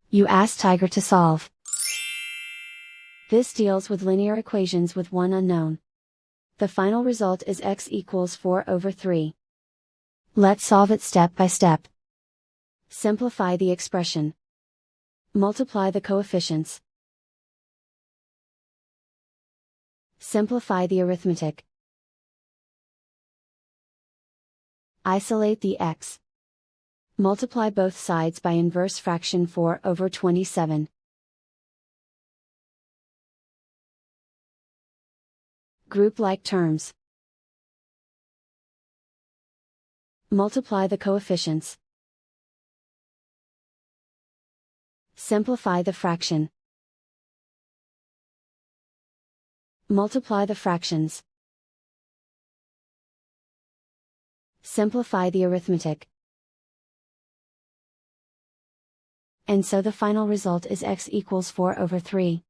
You ask Tiger to solve. This deals with linear equations with one unknown. The final result is x equals 4/3. Let's solve it step by step. Simplify the expression. Multiply the coefficients. Simplify the arithmetic. Isolate the x. Multiply both sides by inverse fraction 4/27. Group like terms. Multiply the coefficients. Simplify the fraction. Multiply the fractions. Simplify the arithmetic. And so the final result is x equals 4/3.